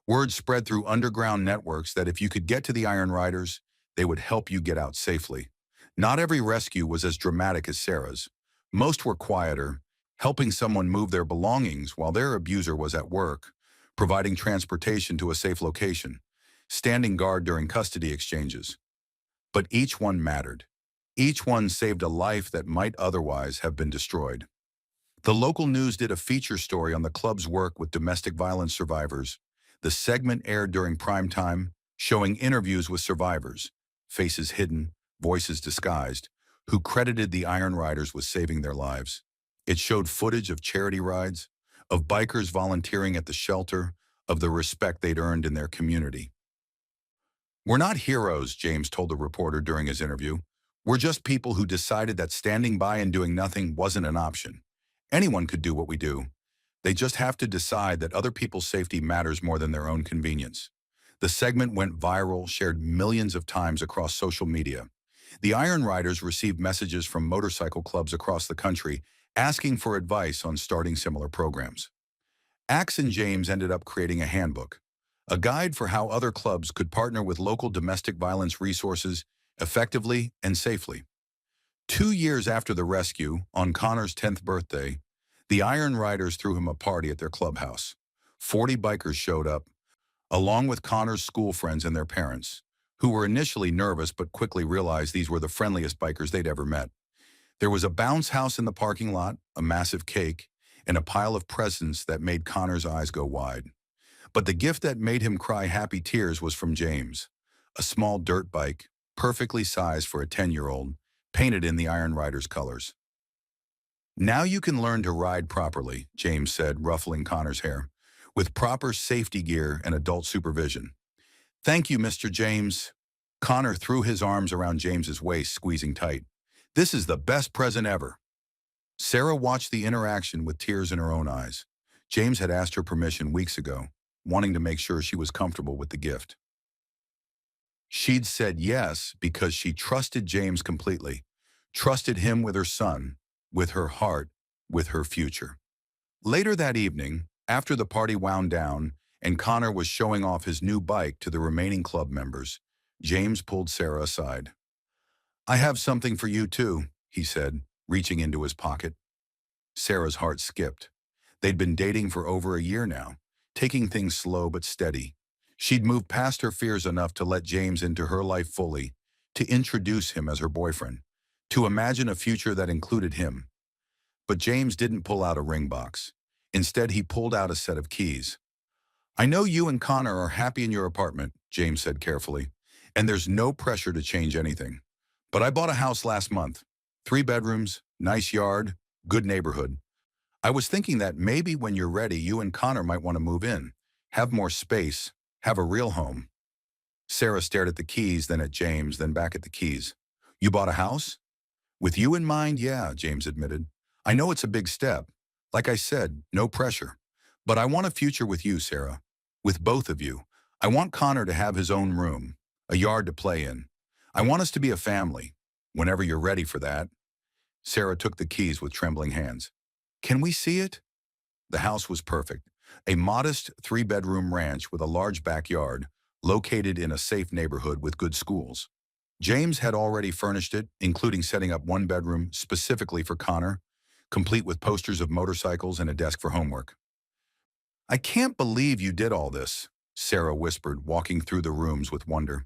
Word spread through underground networks that if you could get to the Iron Riders, they would help you get out safely. Not every rescue was as dramatic as Sarah's. Most were quieter, helping someone move their belongings while their abuser was at work, providing transportation to a safe location, standing guard during custody exchanges. But each one mattered. Each one saved a life that might otherwise have been destroyed. The local news did a feature story on the club's work with domestic violence survivors. The segment aired during prime time, showing interviews with survivors, faces hidden, voices disguised, who credited the Iron Riders with saving their lives. It showed footage of charity rides, of bikers volunteering at the shelter, of the respect they'd earned in their community. "We're not heroes," James told the reporter during his interview. "We're just people who decided that standing by and doing nothing wasn't an option. Anyone could do what we do. They just have to decide that other people's safety matters more than their own convenience. The segment went viral, shared millions of times across social media. The Iron Riders received messages from motorcycle clubs across the country asking for advice on starting similar programs. Axe and James ended up creating a handbook, a guide for how other clubs could partner with local domestic violence resources effectively and safely. 2 years after the rescue, on Connor's 10th birthday, the Iron Riders threw him a party at their clubhouse. 40 bikers showed up, along with Connor's school friends and their parents, who were initially nervous but quickly realized these were the friendliest bikers they'd ever met. There was a bounce house in the parking lot, a massive cake, and a pile of presents that made Connor's eyes go wide. But the gift that made him cry happy tears was from James, a small dirt bike, perfectly sized for a 10-year-old, painted in the Iron Riders colors. "Now you can learn to ride properly," James said, ruffling Connor's hair, "with proper safety gear and adult supervision." "Thank you, Mr. James." Connor threw his arms around James's waist, squeezing tight. "This is the best present ever." Sarah watched the interaction with tears in her own eyes. James had asked her permission weeks ago, wanting to make sure she was comfortable with the gift. She'd said yes because she trusted James completely, trusted him with her son, with her heart, with her future. Later that evening, after the party wound down and Connor was showing off his new bike to the remaining club members, James pulled Sarah aside. "I have something for you too," he said, reaching into his pocket. Sarah's heart skipped. They'd been dating for over a year now, taking things slow but steady. She'd moved past her fears enough to let James into her life fully, to introduce him as her boyfriend, to imagine a future that included him. But James didn't pull out a ring box. Instead, he pulled out a set of keys. "I know you and Connor are happy in your apartment," James said carefully, "and there's no pressure to change anything. But I bought a house last month. 3 bedrooms, nice yard, good neighborhood. I was thinking that maybe when you're ready, you and Connor might want to move in, have more space, have a real home." Sarah stared at the keys, then at James, then back at the keys. "You bought a house?" "With you in mind, yeah," James admitted. "I know it's a big step. Like I said, no pressure. But I want a future with you, Sarah. With both of you. I want Connor to have his own room, a yard to play in. I want us to be a family. Whenever you're ready for that." Sarah took the keys with trembling hands. "Can we see it?" The house was perfect. A modest 3-bedroom ranch with a large backyard, located in a safe neighborhood with good schools. James had already furnished it, including setting up 1 bedroom specifically for Connor, complete with posters of motorcycles and a desk for homework. "I can't believe you did all this," Sarah whispered, walking through the rooms with wonder.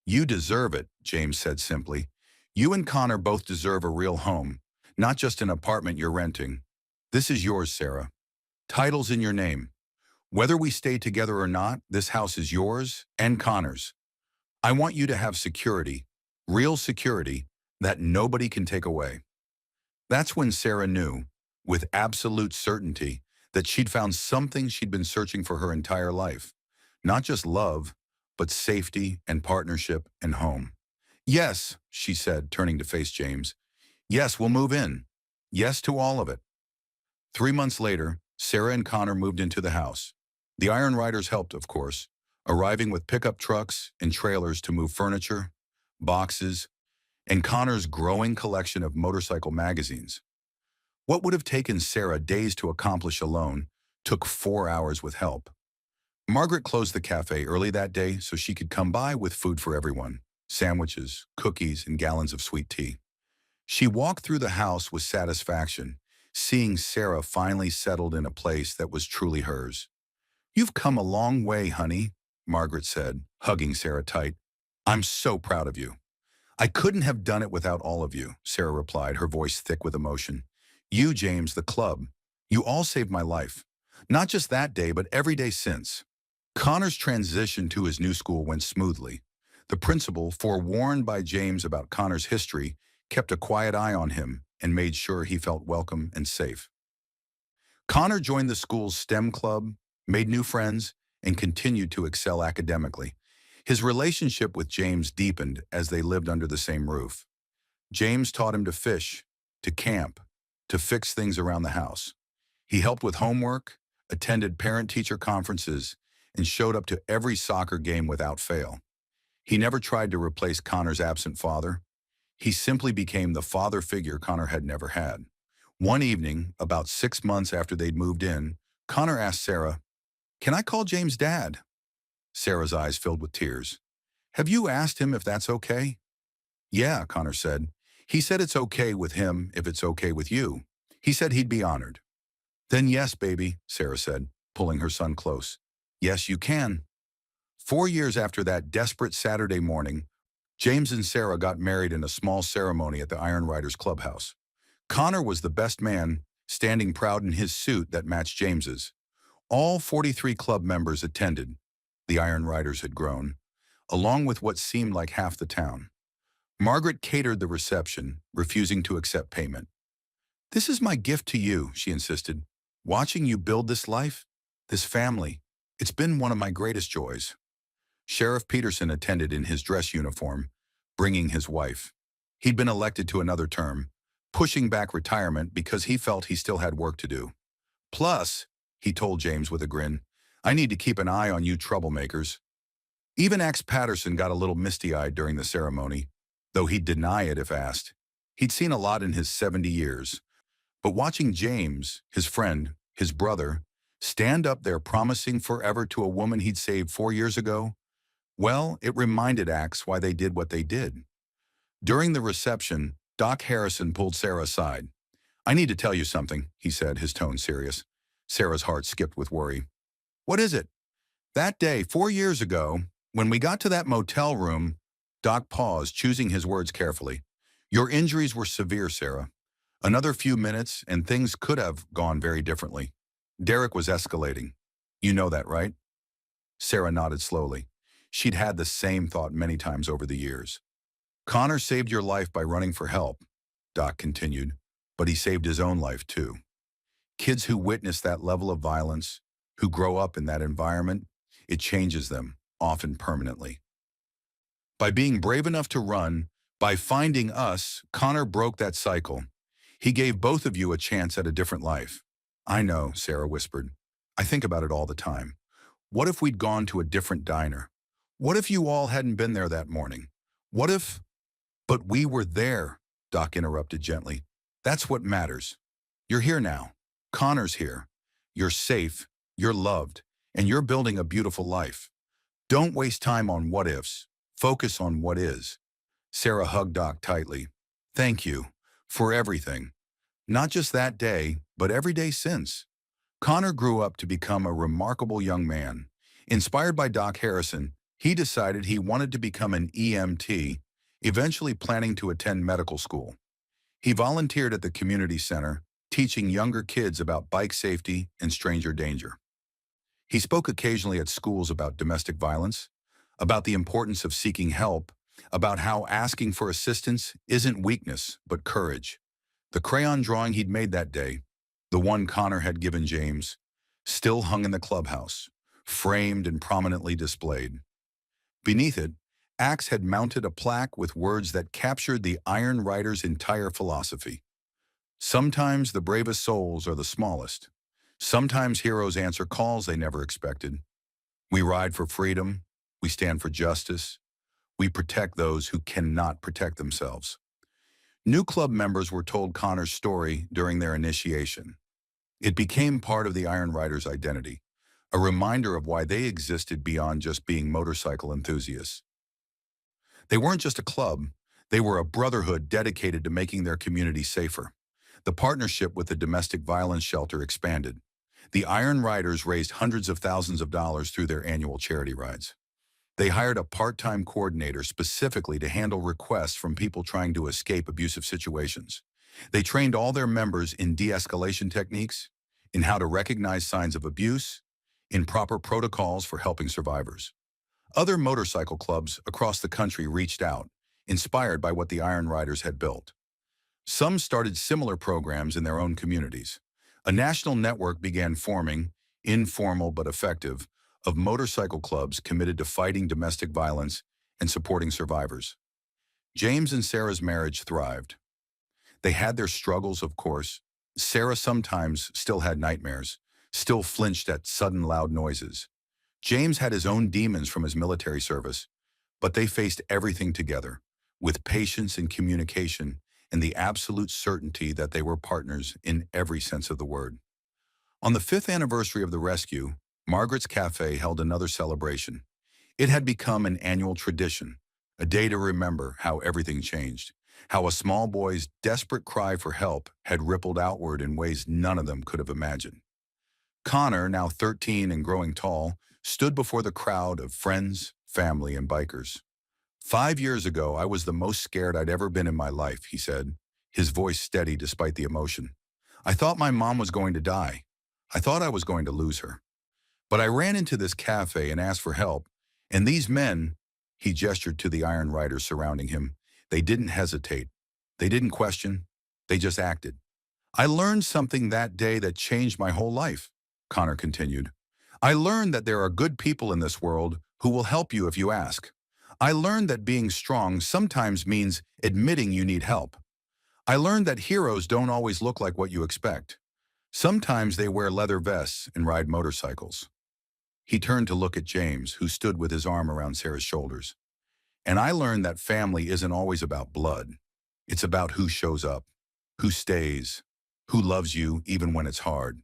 "You deserve it," James said simply. "You and Connor both deserve a real home, not just an apartment you're renting. This is yours, Sarah. Title's in your name. Whether we stay together or not, this house is yours and Connor's. I want you to have security, real security, that nobody can take away." That's when Sarah knew, with absolute certainty, that she'd found something she'd been searching for her entire life. Not just love, but safety and partnership and home. "Yes," she said, turning to face James. "Yes, we'll move in. Yes to all of it." 3 months later, Sarah and Connor moved into the house. The Iron Riders helped, of course, arriving with pickup trucks and trailers to move furniture, boxes, and Connor's growing collection of motorcycle magazines. What would have taken Sarah days to accomplish alone took 4 hours with help. Margaret closed the cafe early that day so she could come by with food for everyone, sandwiches, cookies, and gallons of sweet tea. She walked through the house with satisfaction, seeing Sarah finally settled in a place that was truly hers. "You've come a long way, honey," Margaret said, hugging Sarah tight. "I'm so proud of you." "I couldn't have done it without all of you," Sarah replied, her voice thick with emotion. "You, James, the club. You all saved my life. Not just that day, but every day since." Connor's transition to his new school went smoothly. The principal, forewarned by James about Connor's history, kept a quiet eye on him and made sure he felt welcome and safe. Connor joined the school's STEM club, made new friends, and continued to excel academically. His relationship with James deepened as they lived under the same roof. James taught him to fish, to camp, to fix things around the house. He helped with homework, attended parent-teacher conferences, and showed up to every soccer game without fail. He never tried to replace Connor's absent father. He simply became the father figure Connor had never had. One evening, about 6 months after they'd moved in, Connor asked Sarah, "Can I call James Dad?" Sarah's eyes filled with tears. "Have you asked him if that's okay?" "Yeah," Connor said. "He said it's okay with him if it's okay with you. He said he'd be honored." "Then yes, baby," Sarah said, pulling her son close. "Yes, you can." 4 years after that desperate Saturday morning, James and Sarah got married in a small ceremony at the Iron Riders clubhouse. Connor was the best man, standing proud in his suit that matched James's. All 43 club members attended. The Iron Riders had grown, along with what seemed like half the town. Margaret catered the reception, refusing to accept payment. "This is my gift to you," she insisted. "Watching you build this life, this family, it's been one of my greatest joys." Sheriff Peterson attended in his dress uniform, bringing his wife. He'd been elected to another term, pushing back retirement because he felt he still had work to do. "Plus," he told James with a grin, "I need to keep an eye on you troublemakers." Even Axe Patterson got a little misty-eyed during the ceremony, though he'd deny it if asked. He'd seen a lot in his 70 years, but watching James, his friend, his brother, stand up there promising forever to a woman he'd saved 4 years ago, well, it reminded Axe why they did what they did. During the reception, Doc Harrison pulled Sarah aside. "I need to tell you something," he said, his tone serious. Sarah's heart skipped with worry. "What is it?" "That day, 4 years ago, when we got to that motel room," Doc paused, choosing his words carefully. "Your injuries were severe, Sarah. Another few minutes and things could have gone very differently. Derek was escalating. You know that, right?" Sarah nodded slowly. She'd had the same thought many times over the years. "Connor saved your life by running for help," Doc continued, "but he saved his own life too. Kids who witness that level of violence, who grow up in that environment, it changes them, often permanently. By being brave enough to run, by finding us, Connor broke that cycle. He gave both of you a chance at a different life." "I know," Sarah whispered. "I think about it all the time. What if we'd gone to a different diner? What if you all hadn't been there that morning? What if—" "But we were there," Doc interrupted gently. "That's what matters. You're here now. Connor's here. You're safe, you're loved, and you're building a beautiful life. Don't waste time on what-ifs. Focus on what is." Sarah hugged Doc tightly. "Thank you for everything. Not just that day, but every day since." Connor grew up to become a remarkable young man. Inspired by Doc Harrison, he decided he wanted to become an EMT, eventually planning to attend medical school. He volunteered at the community center, teaching younger kids about bike safety and stranger danger. He spoke occasionally at schools about domestic violence, about the importance of seeking help, about how asking for assistance isn't weakness, but courage. The crayon drawing he'd made that day, the one Connor had given James, still hung in the clubhouse, framed and prominently displayed. Beneath it, Axe had mounted a plaque with words that captured the Iron Rider's entire philosophy. "Sometimes the bravest souls are the smallest. Sometimes heroes answer calls they never expected. We ride for freedom. We stand for justice. We protect those who cannot protect themselves." New club members were told Connor's story during their initiation. It became part of the Iron Riders' identity, a reminder of why they existed beyond just being motorcycle enthusiasts. They weren't just a club, they were a brotherhood dedicated to making their community safer. The partnership with the domestic violence shelter expanded. The Iron Riders raised hundreds of thousands of dollars through their annual charity rides. They hired a part-time coordinator specifically to handle requests from people trying to escape abusive situations. They trained all their members in de-escalation techniques, in how to recognize signs of abuse, in proper protocols for helping survivors. Other motorcycle clubs across the country reached out, inspired by what the Iron Riders had built. Some started similar programs in their own communities. A national network began forming, informal but effective, of motorcycle clubs committed to fighting domestic violence and supporting survivors. James and Sarah's marriage thrived. They had their struggles, of course. Sarah sometimes still had nightmares, still flinched at sudden loud noises. James had his own demons from his military service, but they faced everything together, with patience and communication and the absolute certainty that they were partners in every sense of the word. On the 5th anniversary of the rescue, Margaret's Cafe held another celebration. It had become an annual tradition, a day to remember how everything changed, how a small boy's desperate cry for help had rippled outward in ways none of them could have imagined. Connor, now 13 and growing tall, stood before the crowd of friends, family, and bikers. 5 years ago, I was the most scared I'd ever been in my life, he said, his voice steady despite the emotion. I thought my mom was going to die. I thought I was going to lose her. But I ran into this cafe and asked for help, and these men, he gestured to the Iron Riders surrounding him, they didn't hesitate. They didn't question. They just acted. I learned something that day that changed my whole life, Connor continued. I learned that there are good people in this world who will help you if you ask. I learned that being strong sometimes means admitting you need help. I learned that heroes don't always look like what you expect. Sometimes they wear leather vests and ride motorcycles. He turned to look at James, who stood with his arm around Sarah's shoulders. And I learned that family isn't always about blood. It's about who shows up, who stays, who loves you even when it's hard.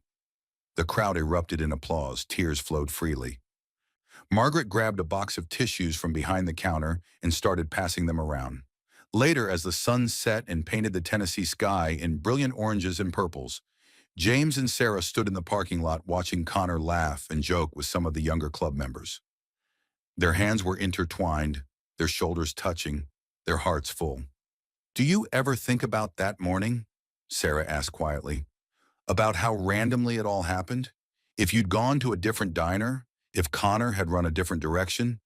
The crowd erupted in applause, tears flowed freely. Margaret grabbed a box of tissues from behind the counter and started passing them around. Later, as the sun set and painted the Tennessee sky in brilliant oranges and purples, James and Sarah stood in the parking lot watching Connor laugh and joke with some of the younger club members. Their hands were intertwined, their shoulders touching, their hearts full. Do you ever think about that morning? Sarah asked quietly. About how randomly it all happened? If you'd gone to a different diner? If Connor had run a different direction?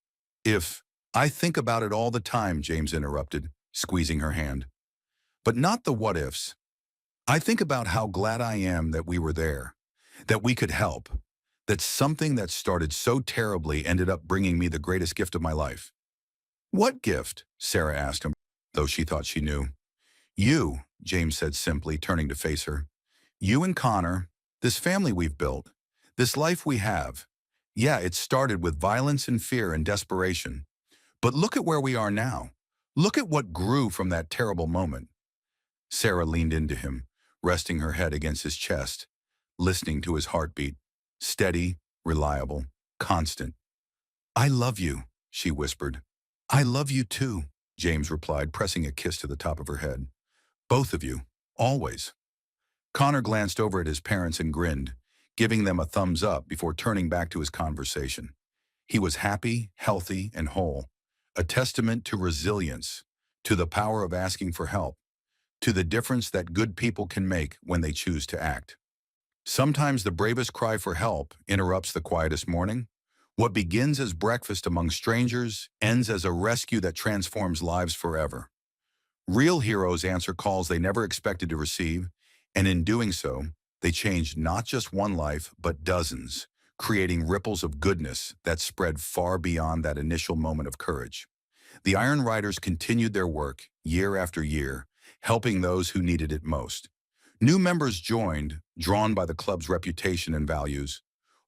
I think about it all the time, James interrupted, squeezing her hand. But not the what-ifs. I think about how glad I am that we were there, that we could help, that something that started so terribly ended up bringing me the greatest gift of my life. What gift? Sarah asked him, though she thought she knew. You, James said simply, turning to face her. You and Connor, this family we've built, this life we have. Yeah, it started with violence and fear and desperation. But look at where we are now. Look at what grew from that terrible moment. Sarah leaned into him, resting her head against his chest, listening to his heartbeat, steady, reliable, constant. I love you, she whispered. I love you too, James replied, pressing a kiss to the top of her head. Both of you, always. Connor glanced over at his parents and grinned, giving them a thumbs up before turning back to his conversation. He was happy, healthy, and whole, a testament to resilience, to the power of asking for help, to the difference that good people can make when they choose to act. Sometimes the bravest cry for help interrupts the quietest morning. What begins as breakfast among strangers ends as a rescue that transforms lives forever. Real heroes answer calls they never expected to receive, and in doing so, they changed not just one life, but dozens, creating ripples of goodness that spread far beyond that initial moment of courage. The Iron Riders continued their work year after year, helping those who needed it most. New members joined, drawn by the club's reputation and values.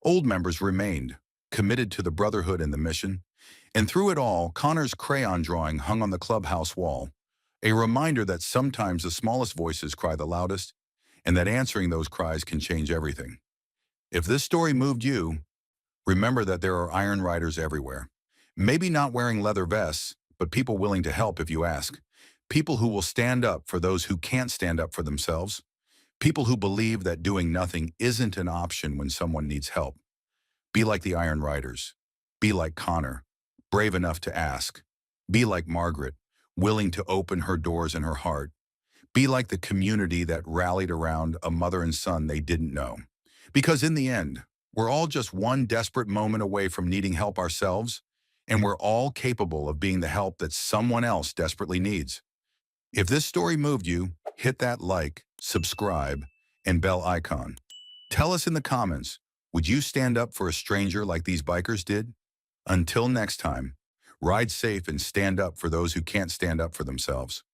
Old members remained, committed to the brotherhood and the mission. And through it all, Connor's crayon drawing hung on the clubhouse wall, a reminder that sometimes the smallest voices cry the loudest, and that answering those cries can change everything. If this story moved you, remember that there are Iron Riders everywhere. Maybe not wearing leather vests, but people willing to help if you ask. People who will stand up for those who can't stand up for themselves. People who believe that doing nothing isn't an option when someone needs help. Be like the Iron Riders. Be like Connor, brave enough to ask. Be like Margaret, willing to open her doors and her heart. Be like the community that rallied around a mother and son they didn't know. Because in the end, we're all just one desperate moment away from needing help ourselves, and we're all capable of being the help that someone else desperately needs. If this story moved you, hit that like, subscribe, and bell icon. Tell us in the comments, would you stand up for a stranger like these bikers did? Until next time, ride safe and stand up for those who can't stand up for themselves.